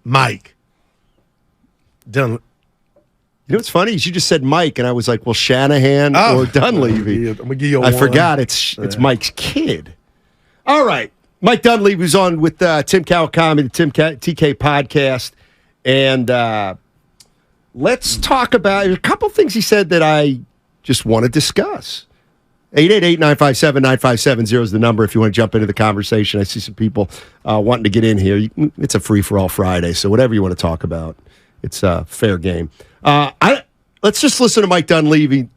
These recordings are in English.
Mike. You know what's funny is you just said Mike, and I was like, well, Shanahan or Dunleavy. I'm gonna give you I forgot it's Mike's kid. All right. Mike Dunleavy was on with Tim Kawakami, the TK podcast. And let's talk about a couple things he said that I just want to discuss. 888-957-9570 is the number if you want to jump into the conversation. I see some people wanting to get in here. It's a free-for-all Friday, so whatever you want to talk about, it's a fair game. Let's just listen to Mike Dunleavy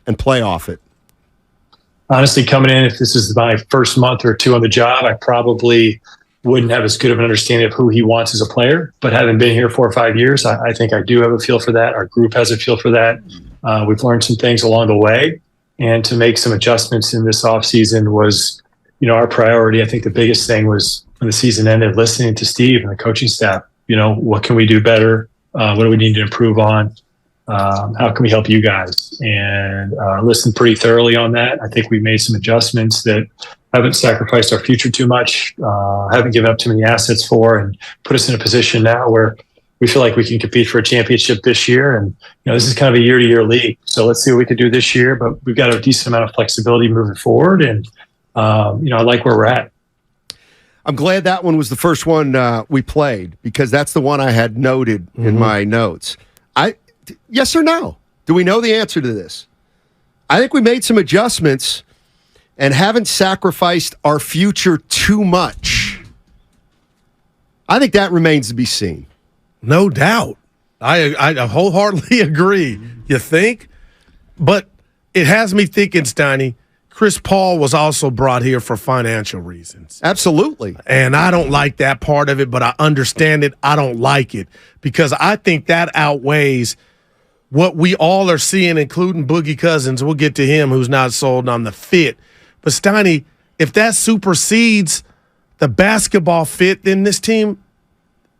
and play off it. Honestly, coming in, if this is my first month or two on the job, I probably wouldn't have as good of an understanding of who he wants as a player. But having been here 4 or 5 years, I think I do have a feel for that. Our group has a feel for that. We've learned some things along the way. And to make some adjustments in this offseason was, our priority. I think the biggest thing was when the season ended, listening to Steve and the coaching staff. What can we do better? What do we need to improve on? How can we help you guys? And listened pretty thoroughly on that. I think we made some adjustments that haven't sacrificed our future too much, haven't given up too many assets for, and put us in a position now where we feel like we can compete for a championship this year. And, this is kind of a year-to-year league. So let's see what we can do this year, but we've got a decent amount of flexibility moving forward. And, I like where we're at. I'm glad that one was the first one we played because that's the one I had noted in my notes. Yes or no? Do we know the answer to this? I think we made some adjustments and haven't sacrificed our future too much. I think that remains to be seen. No doubt. I wholeheartedly agree. You think? But it has me thinking, Steiny, Chris Paul was also brought here for financial reasons. Absolutely. And I don't like that part of it, but I understand it. I don't like it because I think that outweighs what we all are seeing, including Boogie Cousins. We'll get to him, who's not sold on the fit. But, Steiny, if that supersedes the basketball fit, then this team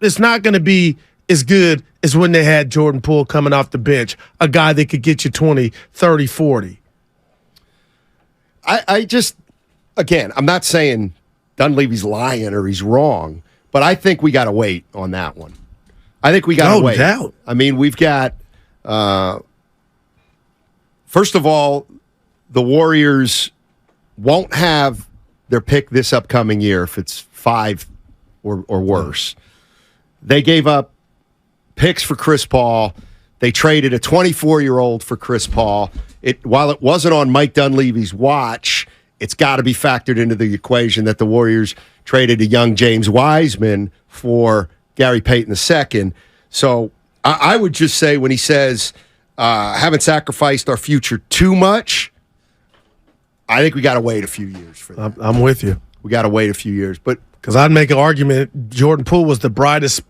is not going to be as good as when they had Jordan Poole coming off the bench, a guy that could get you 20, 30, 40. I just, again, I'm not saying Dunleavy's lying or he's wrong, but I think we got to wait on that one. I think we got to wait. No doubt. I mean, we've got, first of all, the Warriors won't have their pick this upcoming year if it's 5 or worse. They gave up picks for Chris Paul. They traded a 24-year-old for Chris Paul. While it wasn't on Mike Dunleavy's watch, it's got to be factored into the equation that the Warriors traded a young James Wiseman for Gary Payton II. So I would just say when he says, haven't sacrificed our future too much, I think we got to wait a few years for that. I'm with you. We got to wait a few years. But because I'd make an argument Jordan Poole was the brightest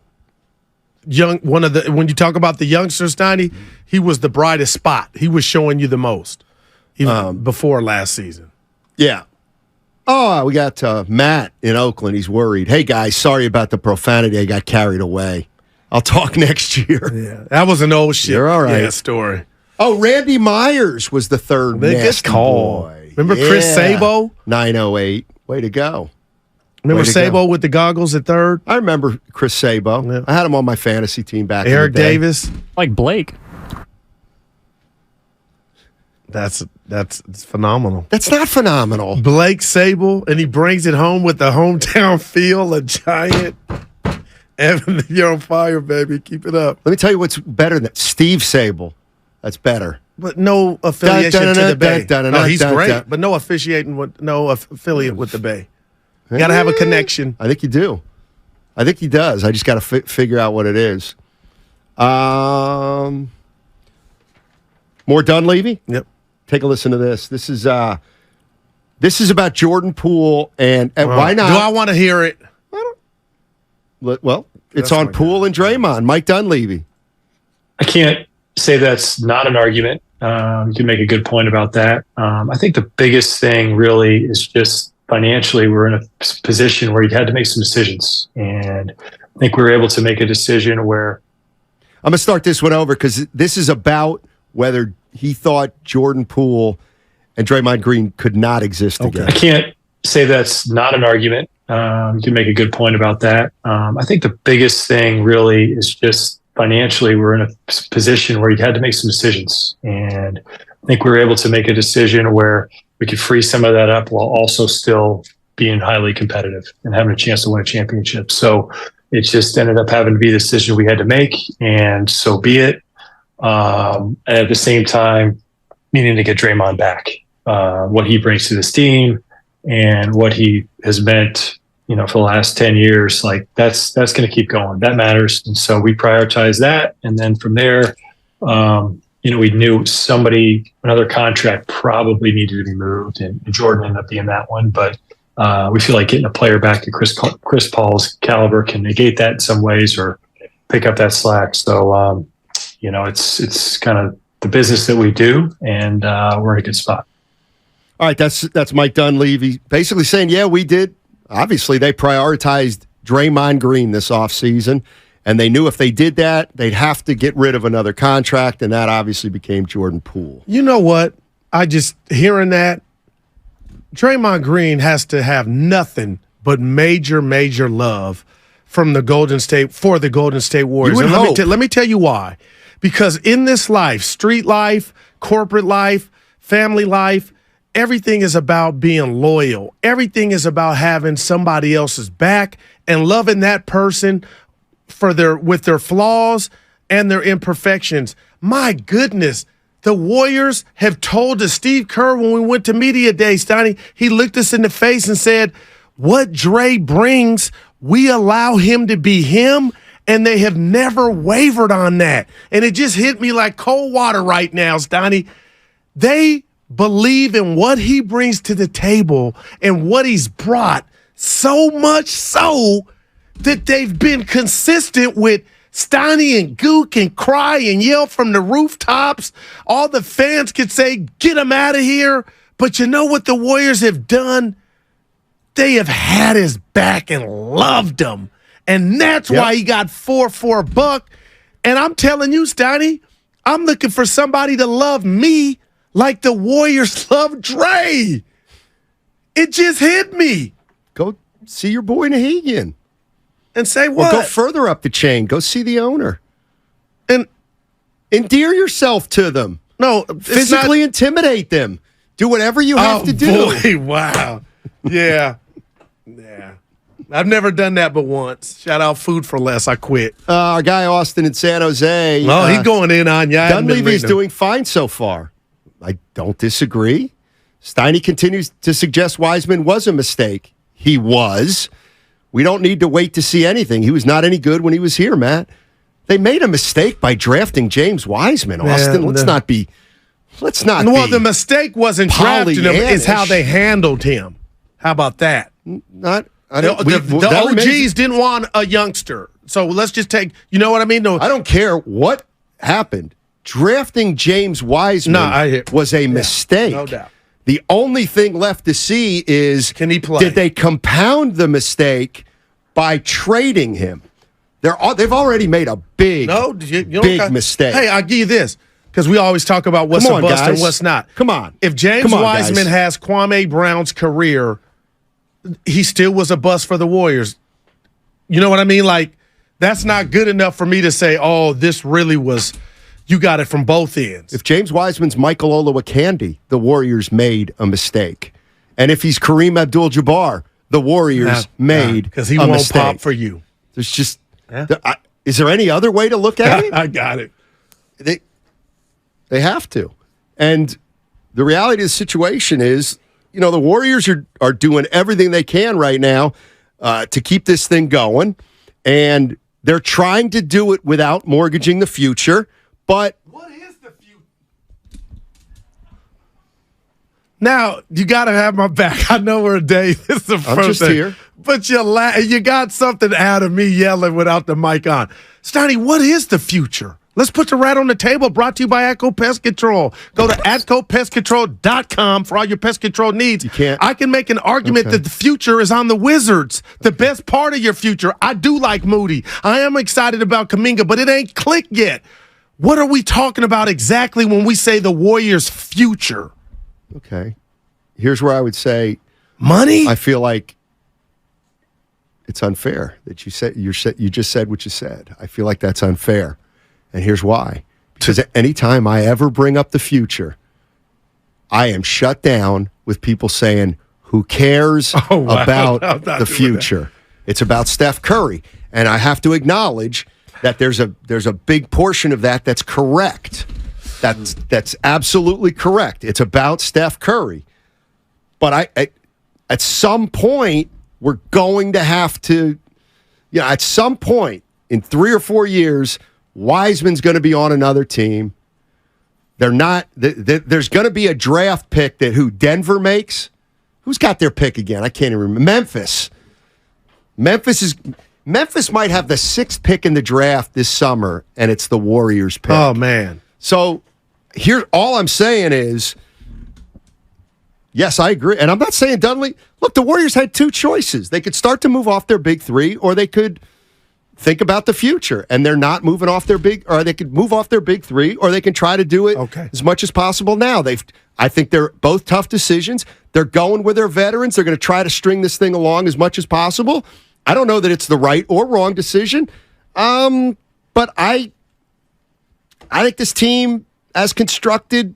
when you talk about the youngsters, Steiny, he was the brightest spot. He was showing you the most even before last season. Yeah. Oh, we got Matt in Oakland. He's worried. Hey, guys, sorry about the profanity. I got carried away. I'll talk next year. Yeah, that was an old shit. You're all right. Story. Oh, Randy Myers was the third nasty boy. Remember Chris Sabo? 908. Way to go. Remember Sabo with the goggles at third? I remember Chris Sabo. Yeah. I had him on my fantasy team back in the day. Eric Davis. Like Blake. That's phenomenal. That's not phenomenal. Blake Sable, and he brings it home with the hometown feel, a giant. Evan, you're on fire, baby. Keep it up. Let me tell you what's better than Steve Sable. That's better. But no affiliation to the Bay. No, he's great, but no affiliate with the Bay. You got to have a connection. I think you do. I think he does. I just got to figure out what it is. More Dunleavy? Yep. Take a listen to this. This is about Jordan Poole and why not? Do I want to hear it? Well, it's on Poole and Draymond. Mike Dunleavy. I can't say that's not an argument. You can make a good point about that. I think the biggest thing really is just financially, we're in a position where you had to make some decisions. And I think we were able to make a decision where. I'm going to start this one over because this is about whether he thought Jordan Poole and Draymond Green could not exist together. I can't say that's not an argument. You can make a good point about that. I think the biggest thing really is just financially, we're in a position where you had to make some decisions. And I think we were able to make a decision where we could free some of that up while also still being highly competitive and having a chance to win a championship. So it just ended up having to be the decision we had to make, and so be it. And at the same time, needing to get Draymond back, what he brings to this team and what he has meant, for the last 10 years, like that's going to keep going. That matters. And so we prioritize that. And then from there, we knew another contract probably needed to be moved, and Jordan ended up being that one. But we feel like getting a player back to Chris Paul's caliber can negate that in some ways or pick up that slack. So, it's kind of the business that we do, and we're in a good spot. All right, that's Mike Dunleavy basically saying, yeah, we did. Obviously, they prioritized Draymond Green this offseason, and they knew if they did that, they'd have to get rid of another contract, and that obviously became Jordan Poole. You know what? Hearing that, Draymond Green has to have nothing but major, major love for the Golden State Warriors. You would hope. Let me tell you why. Because in this life, street life, corporate life, family life, everything is about being loyal. Everything is about having somebody else's back and loving that person with their flaws and their imperfections. My goodness, the Warriors have told us, Steve Kerr, when we went to Media Day, Steiny, he looked us in the face and said, what Dre brings, we allow him to be him, and they have never wavered on that. And it just hit me like cold water right now, Steiny. They believe in what he brings to the table and what he's brought, so much so that they've been consistent with Steiny and Goo can cry and yell from the rooftops. All the fans could say, get him out of here. But you know what the Warriors have done? They have had his back and loved him. And that's why he got $4 And I'm telling you, Steiny, I'm looking for somebody to love me like the Warriors love Dre. It just hit me. Go see your boy Nahegan. And say what? Or go further up the chain. Go see the owner. And endear yourself to them. No, physically intimidate them. Do whatever you have to do. Boy, wow. Yeah. Yeah. I've never done that but once. Shout out Food for Less. I quit. Our guy Austin in San Jose. Oh, he's going in on you. Dunleavy is doing fine so far. I don't disagree. Steiny continues to suggest Wiseman was a mistake. He was. We don't need to wait to see anything. He was not any good when he was here, Matt. They made a mistake by drafting James Wiseman, Austin. Let's not be. Well, the mistake wasn't drafting him; it's how they handled him. How about that? The OGs didn't want a youngster, so let's just take. You know what I mean? No, I don't care what happened. Drafting James Wiseman was a mistake. No doubt. The only thing left to see is, can he play? Did they compound the mistake by trading him? They've already made a big mistake. Hey, I'll give you this, because we always talk about what's a bust and what's not. Come on. If James Wiseman has Kwame Brown's career, he still was a bust for the Warriors. You know what I mean? Like, that's not good enough for me to say, oh, this really was... You got it from both ends. If James Wiseman's Michael Olowokandi, the Warriors made a mistake. And if he's Kareem Abdul-Jabbar, the Warriors made a mistake. Because he won't pop for you. There's just... is there any other way to look at it? I got it. They have to. And the reality of the situation is, the Warriors are doing everything they can right now to keep this thing going. And they're trying to do it without mortgaging the future. But what is the future? Now, you got to have my back. I know we're a day. This is the first thing. Here. But you got something out of me yelling without the mic on. Steiny, what is the future? Let's put the rat on the table. Brought to you by Atco Pest Control. Go to AtcoPestControl.com for all your pest control needs. I can make an argument that the future is on the Wizards. The best part of your future. I do like Moody. I am excited about Kuminga, but it ain't clicked yet. What are we talking about exactly when we say the Warriors' future? Okay. Here's where I would say money. I feel like it's unfair that you just said what you said. I feel like that's unfair. And here's why. Because anytime I ever bring up the future, I am shut down with people saying, who cares about the future? It's about Steph Curry. And I have to acknowledge that there's a big portion of that's correct. That's absolutely correct. It's about Steph Curry. But at some point, we're going to have to, at some point in 3 or 4 years, Wiseman's going to be on another team. There's going to be a draft pick that Denver makes. Who's got their pick again? I can't even remember. Memphis. Memphis might have the 6th pick in the draft this summer, and it's the Warriors pick. Oh, man. So here, all I'm saying is, yes, I agree. And I'm not saying Dunleavy. Look, the Warriors had 2 choices. They could start to move off their big 3, or they could think about the future. And they're not moving off or they could move off their big 3, or they can try to do it as much as possible now. I think they're both tough decisions. They're going with their veterans. They're going to try to string this thing along as much as possible. I don't know that it's the right or wrong decision. But I think this team, as constructed,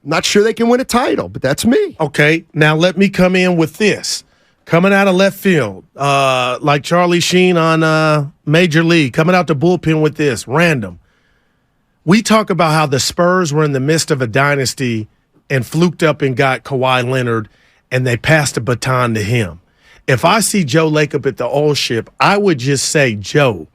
not sure they can win a title, but that's me. Okay, now let me come in with this. Coming out of left field, like Charlie Sheen on Major League, coming out the bullpen with this, random. We talk about how the Spurs were in the midst of a dynasty and fluked up and got Kawhi Leonard, and they passed the baton to him. If I see Joe Lacob at the old ship, I would just say, Joe,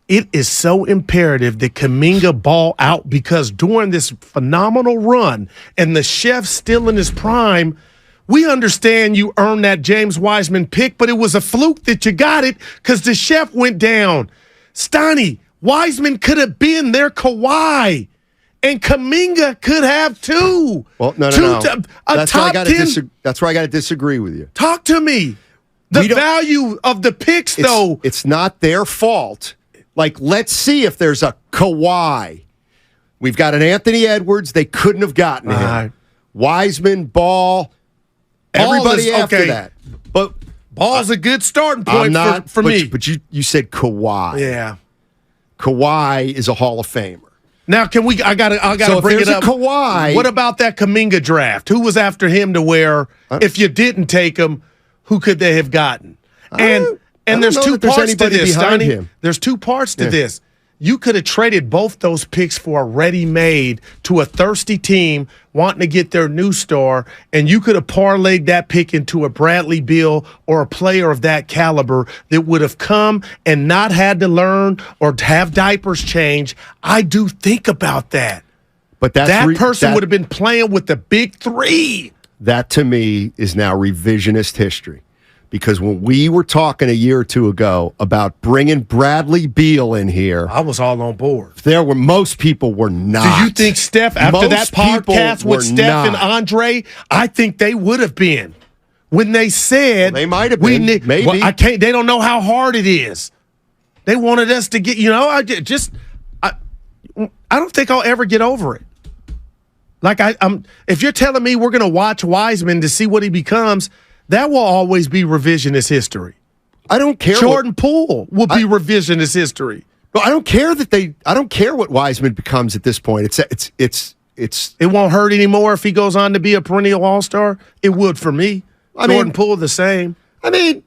it is so imperative that Kuminga ball out, because during this phenomenal run and the chef's still in his prime, we understand you earned that James Wiseman pick, but it was a fluke that you got it because the chef went down. Steiny, Wiseman could have been their Kawhi, and Kuminga could have too. Well, no. That's where I got to disagree with you. Talk to me. The value of the picks, though. It's not their fault. Like, let's see if there's a Kawhi. We've got an Anthony Edwards. They couldn't have gotten him. Right. Wiseman, Ball, everybody after that. But Ball's a good starting point for me. But you said Kawhi. Yeah. Kawhi is a Hall of Famer. Now, I gotta bring it up. Kawhi, what about that Kuminga draft? Who was after him to where, if you didn't take him, who could they have gotten? And there's 2 parts to this, Steiny. There's 2 parts to this. You could have traded both those picks for a ready-made to a thirsty team wanting to get their new star, and you could have parlayed that pick into a Bradley Beal or a player of that caliber that would have come and not had to learn or have diapers changed. I do think about that. But that person would have been playing with the big 3. That, to me, is now revisionist history. Because when we were talking a year or 2 ago about bringing Bradley Beal in here, I was all on board. Most people were not. Do you think Steph, after that podcast with Steph and Andre, I think they would have been. When they said they might have been. Maybe. Well, they don't know how hard it is. They wanted us to get. I don't think I'll ever get over it. Like if you're telling me we're going to watch Wiseman to see what he becomes, that will always be revisionist history. I don't care. Jordan Poole will be revisionist history. Well, I don't care I don't care what Wiseman becomes at this point. It won't hurt anymore if he goes on to be a perennial All-Star. It would for me. Jordan Poole the same. I mean,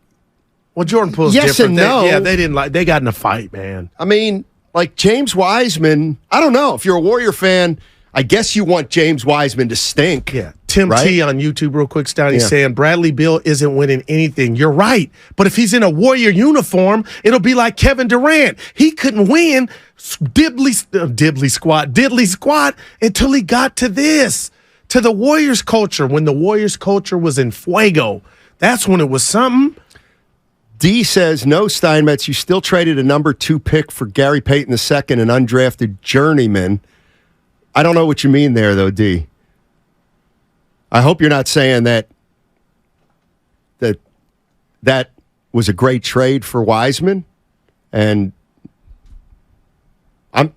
well, Jordan Poole's yes different. and no. They got in a fight, man. I mean, like James Wiseman. I don't know if you're a Warrior fan. I guess you want James Wiseman to stink. Yeah. Tim T on YouTube real quick, Steiny, saying Bradley Beal isn't winning anything. You're right. But if he's in a Warrior uniform, it'll be like Kevin Durant. He couldn't win diddly squat until he got to this, to the Warriors culture. When the Warriors culture was in fuego, that's when it was something. D says, no, Steinmetz, you still traded a number 2 pick for Gary Payton II, an undrafted journeyman. I don't know what you mean there, though, D. I hope you're not saying that was a great trade for Wiseman. And I'm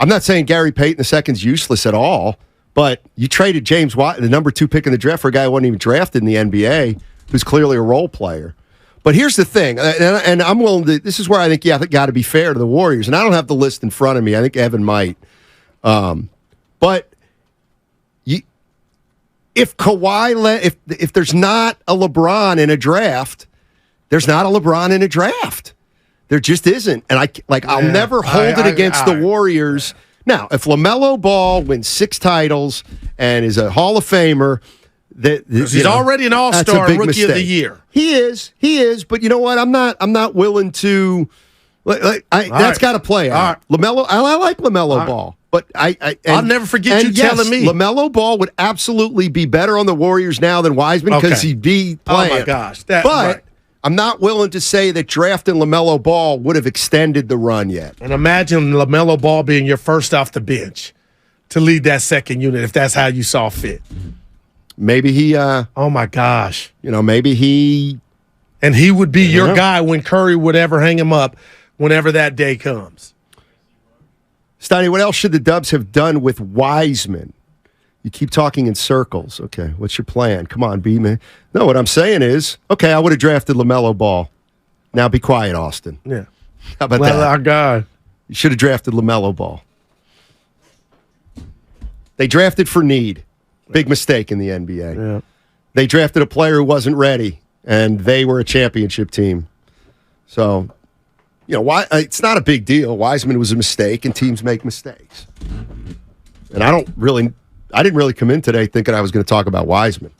not saying Gary Payton II's useless at all, but you traded James Watt, the number 2 pick in the draft, for a guy who wasn't even drafted in the NBA, who's clearly a role player. But here's the thing, and I'm willing to. This is where I think you got to be fair to the Warriors, and I don't have the list in front of me. I think Evan might, but if Kawhi, if there's not a LeBron in a draft, there's not a LeBron in a draft. There just isn't, and I'll never hold it against the Warriors. Now, if LaMelo Ball wins 6 titles and is a Hall of Famer, he's already an all-star and rookie of the year. He is. But you know what? I'm not willing to. That's got to play out. Right. LaMelo, I like LaMelo Ball, but I'll never forget you telling me LaMelo Ball would absolutely be better on the Warriors now than Wiseman because he'd be playing. Oh my gosh! I'm not willing to say that drafting LaMelo Ball would have extended the run yet. And imagine LaMelo Ball being your first off the bench to lead that second unit if that's how you saw fit. Maybe he. Oh my gosh! Maybe he. And he would be your guy when Curry would ever hang him up, whenever that day comes. Steiny, what else should the Dubs have done with Wiseman? You keep talking in circles. Okay, what's your plan? Come on, B-man. No, what I'm saying is, okay, I would have drafted LaMelo Ball. Now be quiet, Austin. Yeah. How about that? Our guy. You should have drafted LaMelo Ball. They drafted for need. Big mistake in the NBA. Yeah. They drafted a player who wasn't ready, and they were a championship team. So, it's not a big deal. Wiseman was a mistake, and teams make mistakes. And I didn't really come in today thinking I was going to talk about Wiseman.